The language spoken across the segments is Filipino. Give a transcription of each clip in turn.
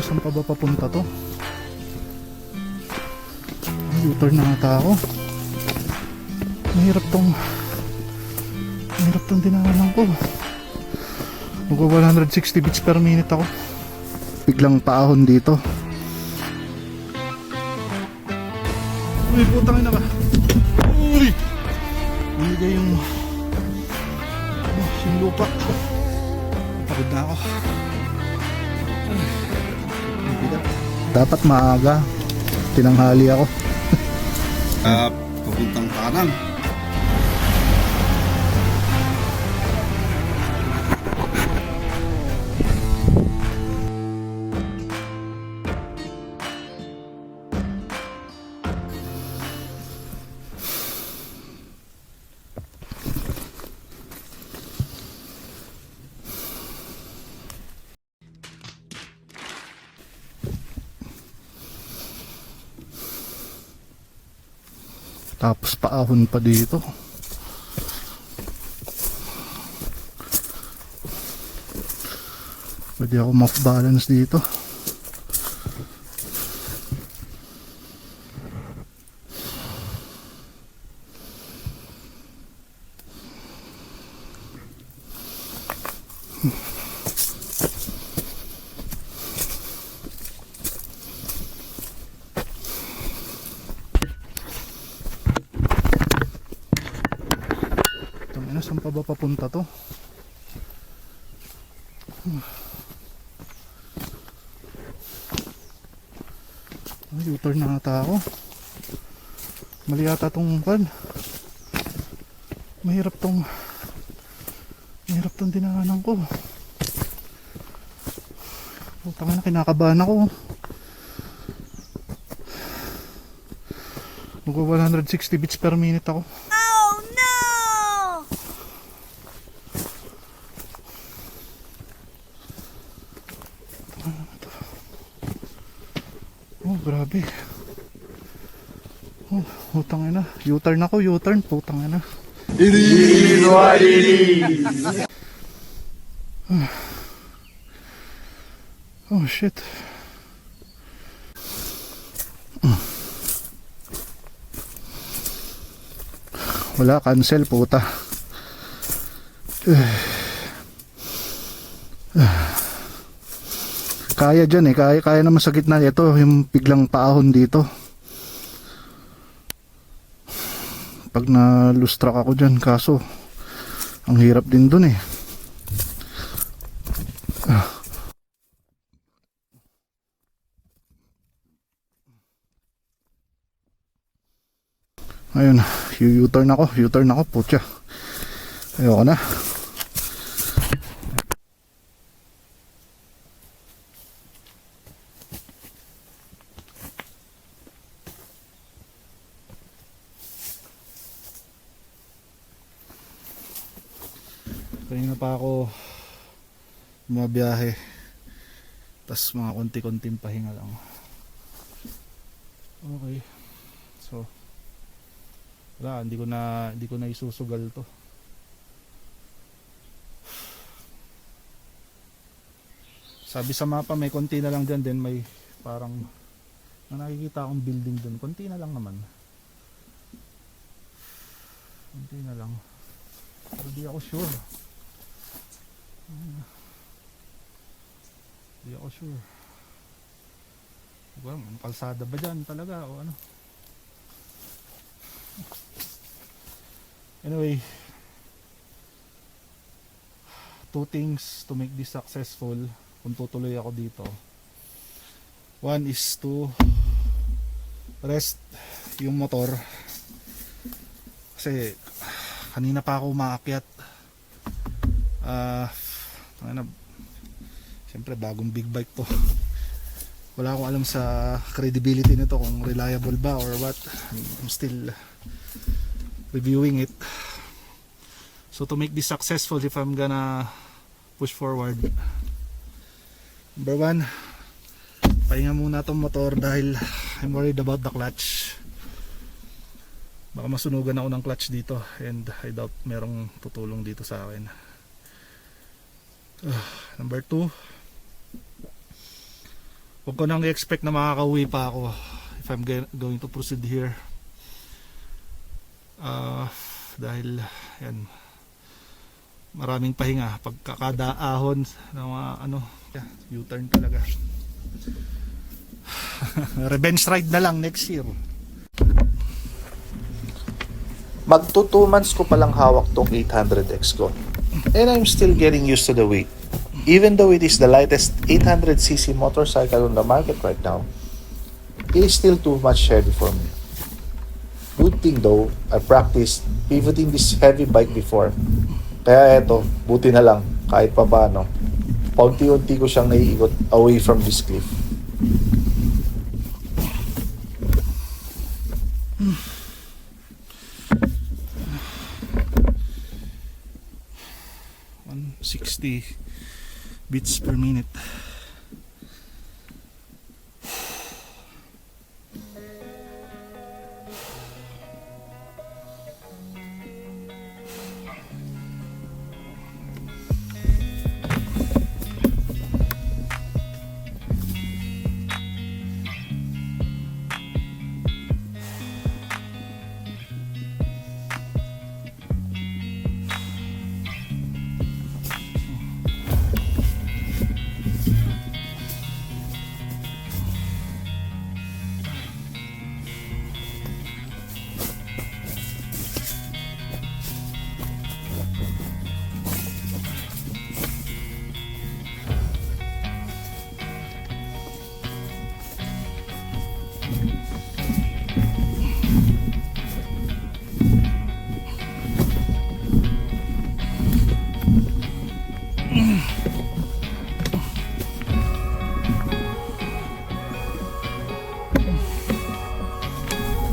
saan pa ba papunta to? U-turn na ata ako. Mahirap tong dinaanan ko. Magwa 160 beats per minute ako. Biglang paahon dito. Uy, putang ina ba? Uy! Bumigay yung lupa. Pagod na ako. Dapat maaga. Tinanghali ako. Papuntang kanan. Tapos paahon pa dito. Pwede ako off balance dito. Saan pa ba papunta to? U-turn na ata ako. Mali yata tong pan. Mahirap tong dinaanan ko. Putang ina, kinakabahan ako. Magwa 160 beats per minute ako. Oh, grabe. Oh, putang ina. U-turn ako, U-turn. Putang ina. It is what it is. Oh, shit. Wala, cancel, puta. Kaya dyan eh, kaya naman sa gitna. Ito yung biglang paahon dito. Pag na-lose-track ako dyan, kaso ang hirap din dun eh. Ayun, U-turn ako, putya. Ayoko na. Kanina pa ako bumabiyahe, tas mga konti-konting pahinga lang. Okay, so wala, hindi ko na isusugal to. Sabi sa mapa may konti na lang dyan, din may parang nakikita akong building dun. Konti na lang naman, konti na lang, pero di ako sure. Hindi ako sure. Well, ang kalsada ba dyan talaga o ano? Anyway, two things to make this successful kung tutuloy ako dito. One is to rest yung motor, kasi kanina pa ako umaakyat. Siyempre bagong big bike to, wala akong alam sa credibility nito, kung reliable ba or what. I'm still reviewing it. So to make this successful, if I'm gonna push forward, number one, pahinga muna tong motor dahil I'm worried about the clutch. Baka masunugan ako ng clutch dito, and I doubt merong tutulong dito sa akin. Number two, Huwag ko nang i-expect na makakauwi pa ako if I'm going to proceed here. Dahil yan, maraming pahinga pagkakadaahon ng mga U-turn talaga. Revenge ride na lang next year. Magto 2 months ko palang hawak tong 800X ko. And I'm still getting used to the weight. Even though it is the lightest 800cc motorcycle on the market right now, it is still too much heavy for me. Good thing though, I practiced pivoting this heavy bike before. Kaya eto, buti na lang, kahit pa paano, paunti-unti ko siyang naiikot away from this cliff. Hmm. 60 beats per minute.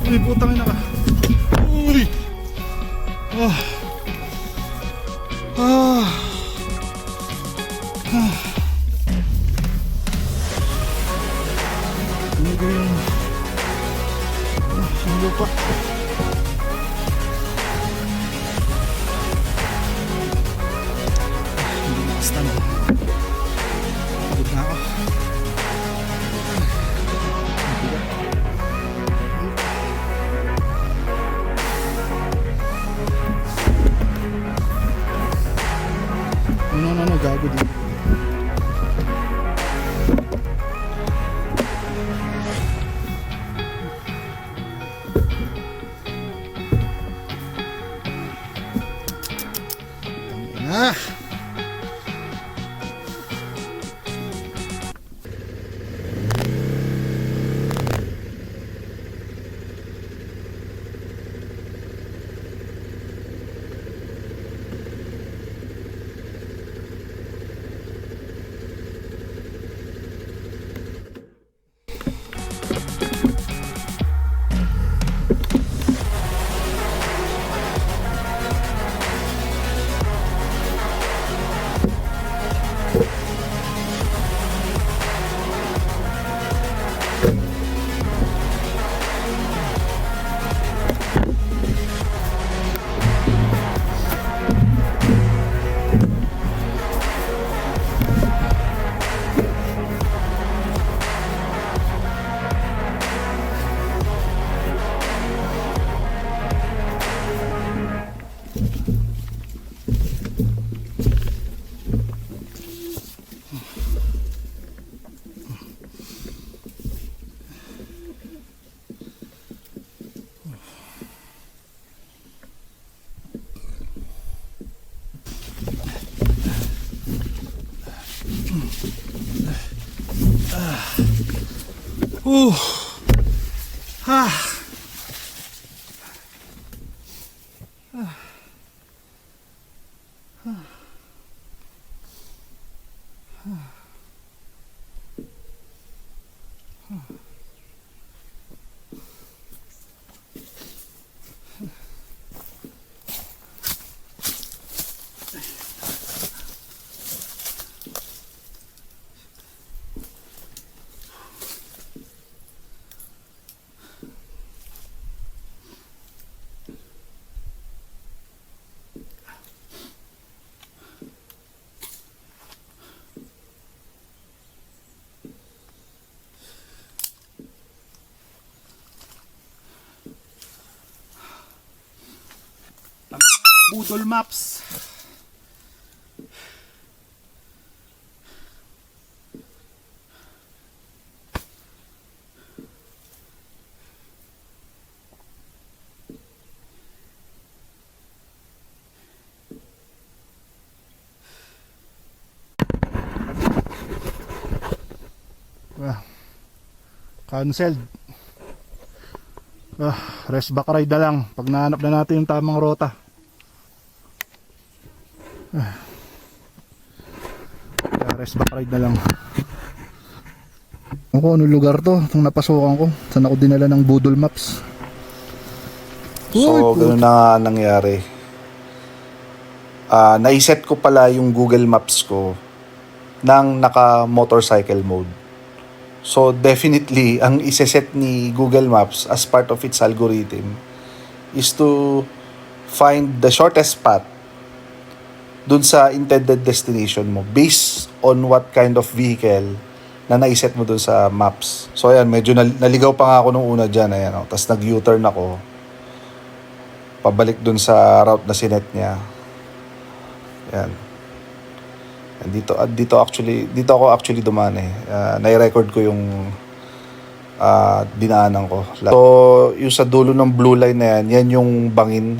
Uy, putang ina ka. Uy. Ah. Ah. Ah. Ano ba yun? Ang lupa. Hindi nakastand. Pagod na ako. No, gago din. Ah! Ah. Google Maps. Cancelled. Rest back ride na lang pag nahanap na natin yung tamang rota. Rest back ride na lang. Ako, ano lugar to? Itong napasukan ko. Saan ako dinala ng Google Maps? So, ganoon na nga nangyari. Naiset ko pala yung Google Maps ko ng naka-motorcycle mode. So, definitely, ang iseset ni Google Maps as part of its algorithm is to find the shortest path dun sa intended destination mo based on what kind of vehicle na naiset mo dun sa maps. So, ayan, medyo naligaw pa nga ako nung una dyan. Ayan, tapos nag-U-turn ako pabalik dun sa route na sinet niya. Ayan. Dito ako actually dumaan eh. Nai-record ko yung dinaanan ko. So, yung sa dulo ng blue line na yan yung bangin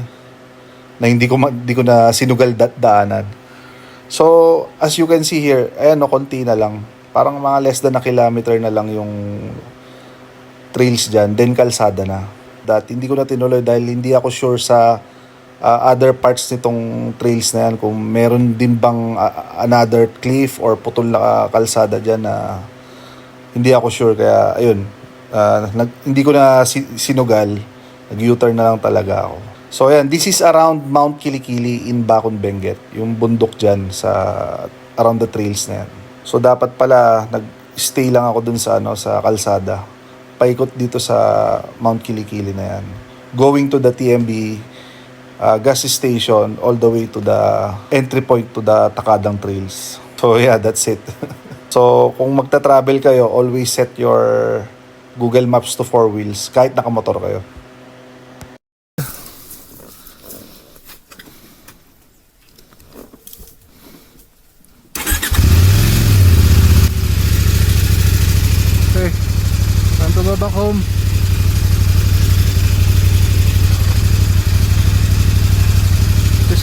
na hindi ko na sinugal daanan. So, as you can see here, ayan, konti na lang. Parang mga less than a kilometer na lang yung trails dyan, then kalsada na. Hindi ko na tinuloy dahil hindi ako sure sa other parts nitong trails na yan, kung meron din bang another cliff or putol na kalsada dyan na hindi ako sure. Kaya ayun, hindi ko na sinugal, nag-U-turn na lang talaga ako. So ayan, this is around Mount Kilikili in Bacon Benguet, yung bundok dyan sa around the trails na yan. So dapat pala nag-stay lang ako dun sa sa kalsada, paikot dito sa Mount Kilikili na yan, going to the TMB gas station all the way to the entry point to the Takadang Trails. So yeah, that's it. So kung magta-travel kayo, always set your Google Maps to 4 wheels kahit nakamotor kayo. Okay, time to go back home.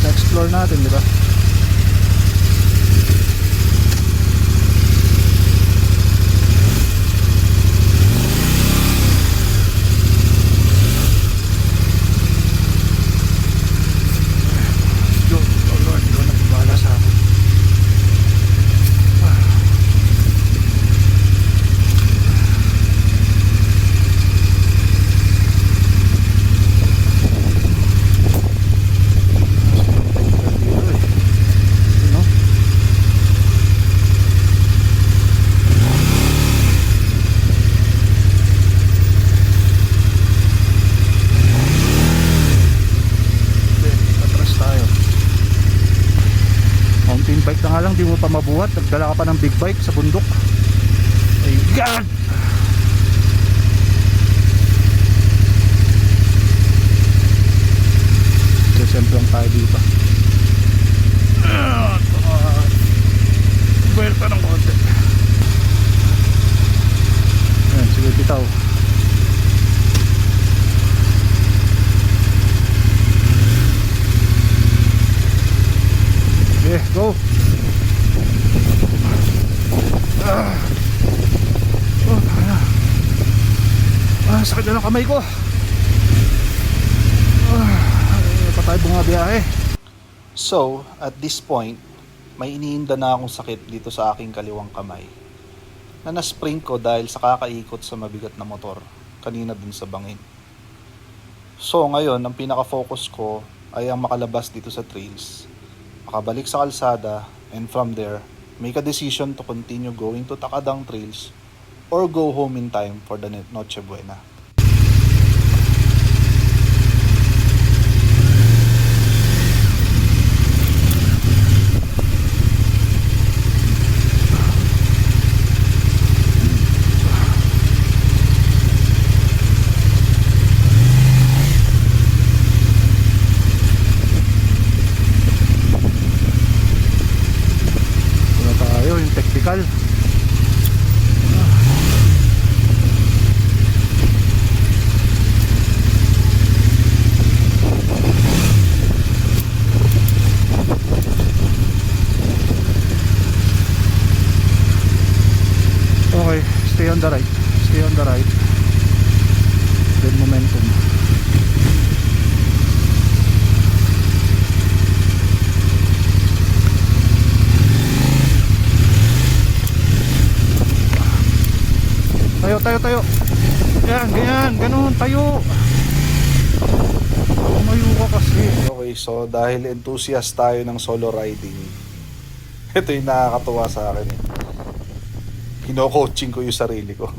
Na-explore natin, di ba? Oh Lord, ikaw na bahala sa akin. Bike na nga lang, di mo pa mabuhat. Nagdala ka pa ng big bike sa bundok. Ay God! Siyempre lang tayo dito. Buwerta ng konti. Ayan, sige bitaw. Okay, go! Sakit na ng kamay ko. Patay bunga biyahe. So, at this point, may iniinda na akong sakit dito sa aking kaliwang kamay na na-sprain ko dahil sa kakaikot sa mabigat na motor kanina dun sa bangin. So, ngayon, ang pinaka-focus ko ay ang makalabas dito sa trails, makabalik sa kalsada, and from there, make a decision to continue going to Takadang Trails or go home in time for the Noche Buena. technical. Okay, stay on the right. Stay on the right. Good momentum. Tayo, tayo, tayo. Yan, ganyan, ganun, tayo. Tumayo ka kasi. Okay, so dahil enthusiast tayo ng solo riding, ito yung nakakatuwa sa akin eh. Kino-coaching ko yung sarili ko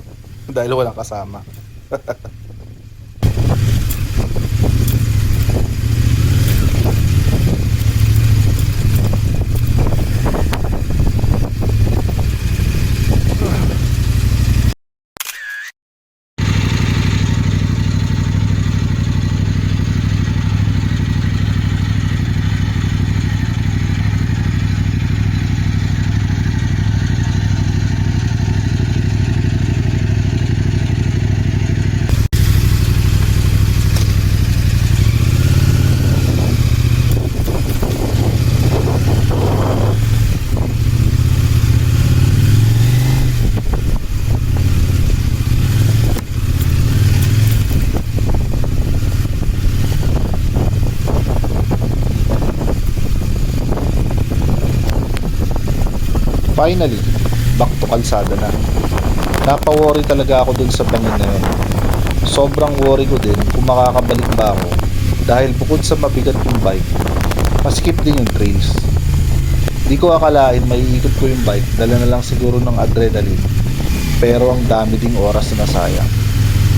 dahil walang kasama. Finally, back to kalsada na. Napa-worry talaga ako dun sa bangin na yun. Sobrang worry ko din kung makakabalik ba ako dahil bukod sa mabigat yung bike, maskip din yung trails. Di ko akalain maiikot ko yung bike, dala na lang siguro ng adrenaline, pero ang dami ding oras na nasayang.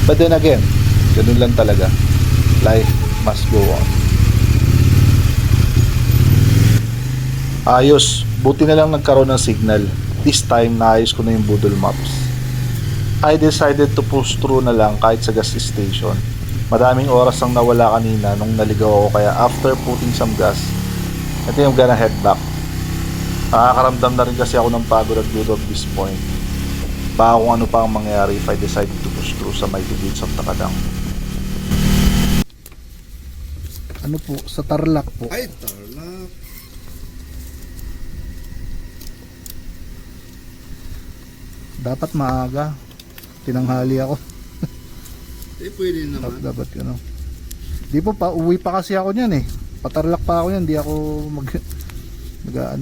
But then again, ganun lang talaga. Life must go on. Ayos, buti na lang nagkaroon ng signal. This time, naayos ko na yung Google Maps. I decided to push through na lang kahit sa gas station. Madaming oras ang nawala kanina nung naligaw ako, kaya after putting some gas, ito yung gonna head back. Nakakaramdam na rin kasi ako ng pagod at good of this point. Baka kung ano pa ang mangyayari if I decided to push through sa mighty gates of Takadang. Ano po, sa Tarlac po. Ay, Tarlac. Dapat maaga. Tinanghali ako. Eh, pwede naman. Dapat ano. Di po pa uwi pa kasi ako niyan eh. Patarlak pa ako niyan, hindi ako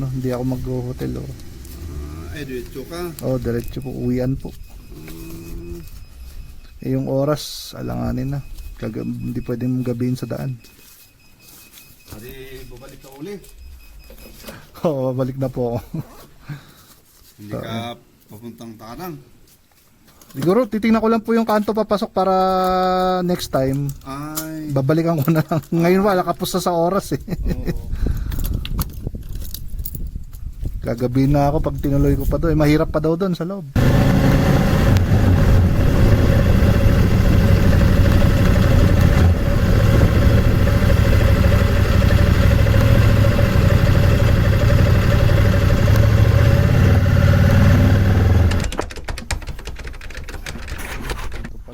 hindi ako mag-hotel oh. Ay, diretso ka. Oh, diretso po uwian po. Eh yung oras alanganin na. Hindi pwedeng gabihin sa daan. Pwede bumalik ka uli. Oo, balik na po ako. Hindi ka papuntang Takadang. Siguro titingnan ko lang po yung kanto papasok para next time Ay. babalikan ko na lang. Ngayon wala kapos na sa oras eh. Oo. Gagabihin na ako pag tinuloy ko pa doon. Mahirap pa daw doon sa loob.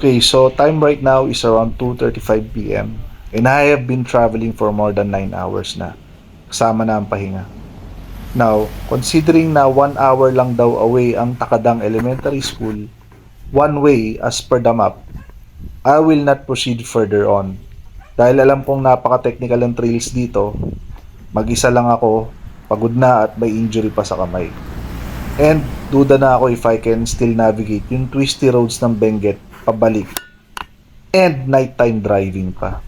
Okay, so time right now is around 2:35 p.m. and I have been traveling for more than 9 hours na. Kasama na ang pahinga. Now, considering na 1 hour lang daw away ang Takadang Elementary School, one way as per the map, I will not proceed further on. Dahil alam kong napaka-technical ng trails dito, mag-isa lang ako, pagod na at may injury pa sa kamay. And duda na ako if I can still navigate yung twisty roads ng Benguet pabalik. And nighttime driving pa.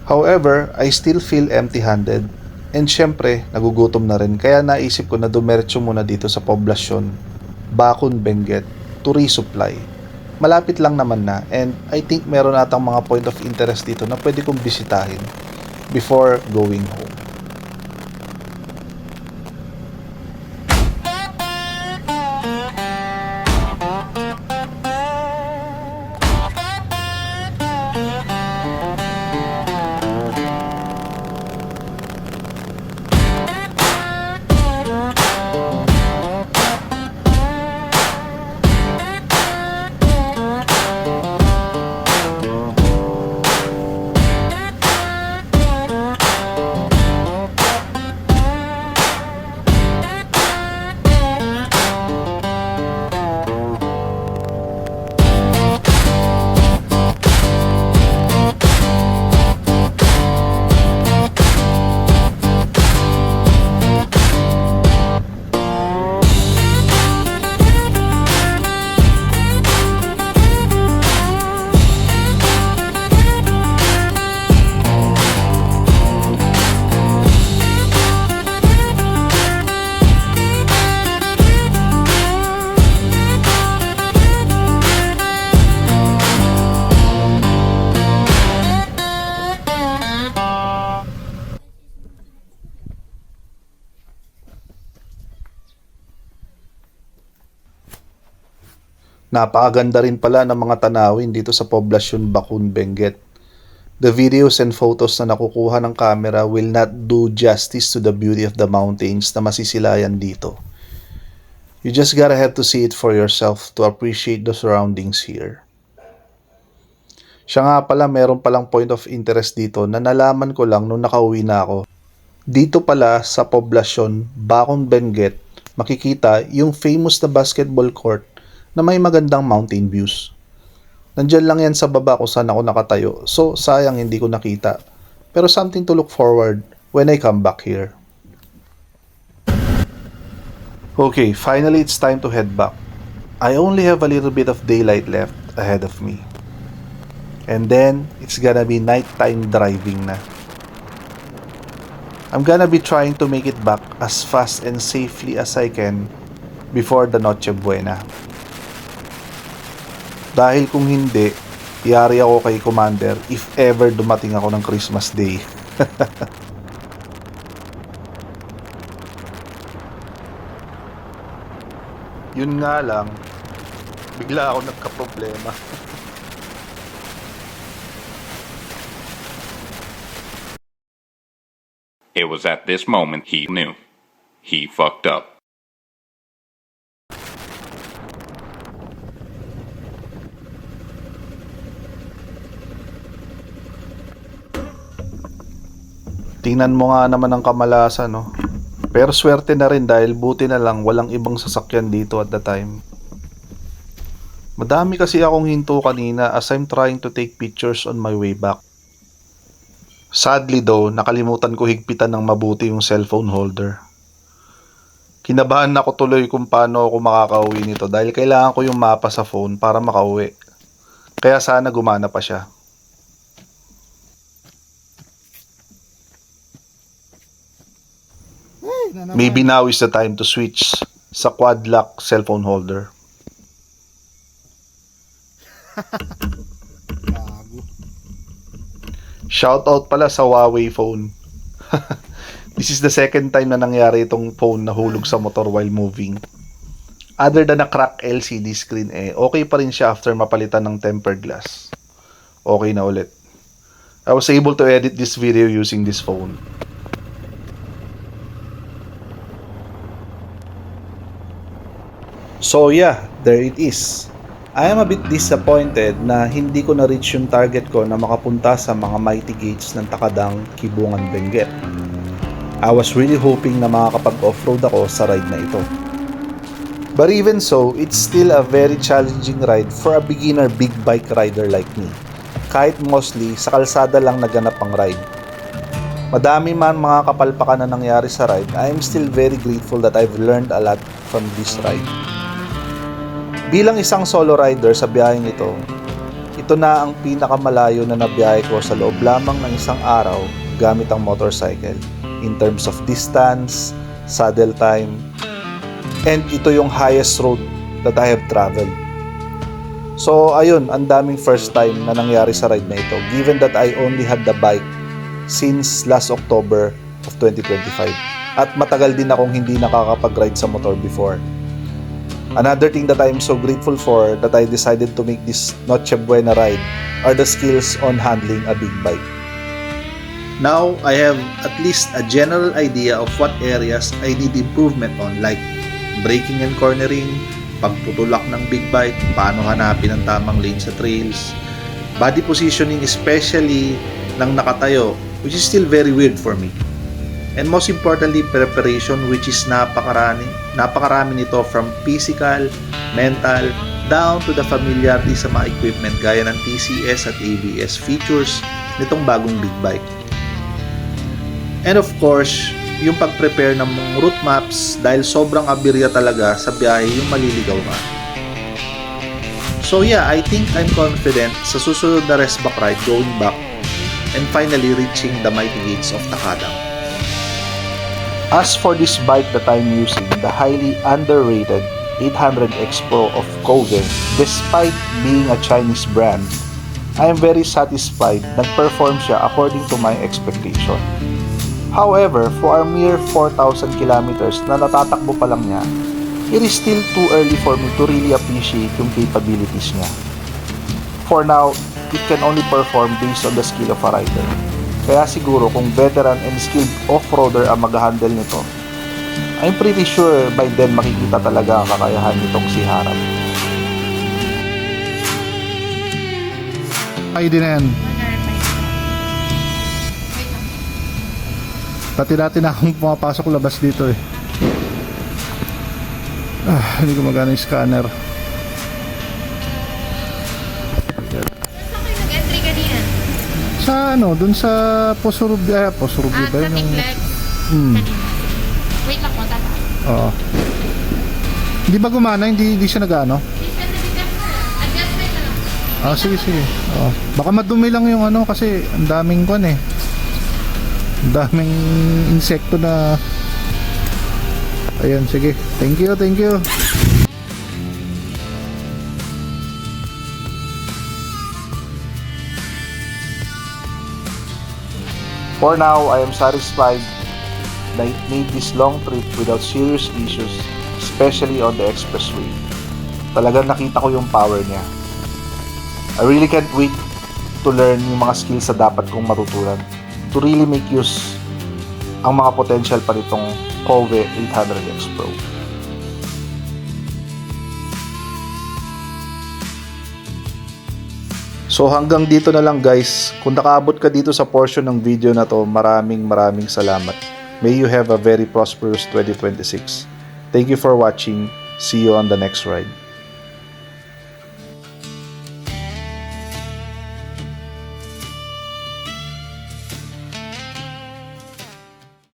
However, I still feel empty-handed. And syempre, nagugutom na rin. Kaya naisip ko na dumiretso muna dito sa poblasyon, Bakun, Benguet, to resupply. Malapit lang naman na, and I think meron natang mga point of interest dito na pwede kong bisitahin before going home. Napakaganda rin pala ng mga tanawin dito sa poblasyon Bakun, Benguet. The videos and photos na nakukuha ng camera will not do justice to the beauty of the mountains na masisilayan dito. You just gotta have to see it for yourself to appreciate the surroundings here. Siya nga pala, meron palang point of interest dito na nalaman ko lang nung nakauwi na ako. Dito pala sa poblasyon Bakun, Benguet, makikita yung famous na basketball court na may magandang mountain views. Nandyan lang yan sa baba kung saan ako nakatayo, so sayang hindi ko nakita. Pero something to look forward when I come back here. Okay, finally it's time to head back. I only have a little bit of daylight left ahead of me. And then, it's gonna be nighttime driving na. I'm gonna be trying to make it back as fast and safely as I can before the Noche Buena. Dahil kung hindi, yari ako kay Commander if ever dumating ako ng Christmas Day. Yun nga lang, bigla ako nagka-problema. It was at this moment he knew. He fucked up. Tingnan mo nga naman ang kamalasan, no? Pero swerte na rin dahil buti na lang walang ibang sasakyan dito at the time. Madami kasi akong hinto kanina as I'm trying to take pictures on my way back. Sadly though, nakalimutan ko higpitan ng mabuti yung cellphone holder. Kinabahan ako tuloy kung paano ako makakauwi nito dahil kailangan ko yung mapa sa phone para makauwi. Kaya sana gumana pa siya. Maybe now is the time to switch sa quad lock cellphone holder. Shoutout pala sa Huawei phone. This is the second time na nangyari itong phone na hulog sa motor while moving. Other than a crack LCD screen okay pa rin siya after mapalitan ng tempered glass. Okay na ulit. I was able to edit this video using this phone. So yeah, there it is. I am a bit disappointed na hindi ko na-reach yung target ko na makapunta sa mga mighty gates ng Takadang, Kibungan, Benguet. I was really hoping na makakapag-offroad ako sa ride na ito. But even so, it's still a very challenging ride for a beginner big bike rider like me. Kahit mostly sa kalsada lang naganap ang ride. Madami man mga kapalpakan na nangyari sa ride, I am still very grateful that I've learned a lot from this ride. Bilang isang solo rider sa biyaheng ito na ang pinakamalayo na nabiyahe ko sa loob lamang ng isang araw gamit ang motorcycle in terms of distance, saddle time, and ito yung highest road that I have traveled. So ayun, ang daming first time na nangyari sa ride na ito given that I only had the bike since last October of 2025 at matagal din akong hindi nakakapag-ride sa motor before. Another thing that I am so grateful for that I decided to make this Noche Buena ride are the skills on handling a big bike. Now, I have at least a general idea of what areas I need improvement on like braking and cornering, pagtutulak ng big bike, paano hanapin ang tamang lane sa trails, body positioning especially ng nakatayo which is still very weird for me. And most importantly, preparation which is napakarami nito from physical, mental, down to the familiarity sa mga equipment gaya ng TCS at ABS features nitong bagong big bike. And of course, yung pag-prepare ng mga route maps dahil sobrang aberya talaga sa biyahe yung maliligaw ka. So yeah, I think I'm confident sa susunod na rest back ride going back and finally reaching the mighty gates of Takadang. As for this bike that I'm using, the highly underrated 800X Pro of Kogen, despite being a Chinese brand, I am very satisfied nag-perform siya according to my expectation. However, for a mere 4,000 kilometers na natatakbo pa lang niya, it is still too early for me to really appreciate yung capabilities niya. For now, it can only perform based on the skill of a rider. Kaya siguro kung veteran and skilled off-roader ang mag-handle nito, I'm pretty sure by then makikita talaga ang kakayahan nitong si Harap. ID na yan. Dati na akong pumapasok labas dito eh. Hindi ko magana yung scanner. Saan kayo nag-entry kanina? Sa ano, dun sa Posurubio ba Sa yun? Tiglex. Hmm. Kanina. Wait lang po, tata. Oo. Hindi ba gumana? Hindi siya nag-ano? Adjustment na lang. Sige. Oo. Baka madumi lang yung ano kasi ang daming kwan eh. Ang daming insekto na. Ayan, sige. Thank you. For now, I am satisfied that I made this long trip without serious issues, especially on the expressway. Talagang nakita ko yung power niya. I really can't wait to learn yung mga skills na dapat kong matutunan to really make use ang mga potential pa nitong Kove 800X Pro. So hanggang dito na lang guys. Kung nakaabot ka dito sa portion ng video na to, maraming salamat. May you have a very prosperous 2026. Thank you for watching. See you on the next ride.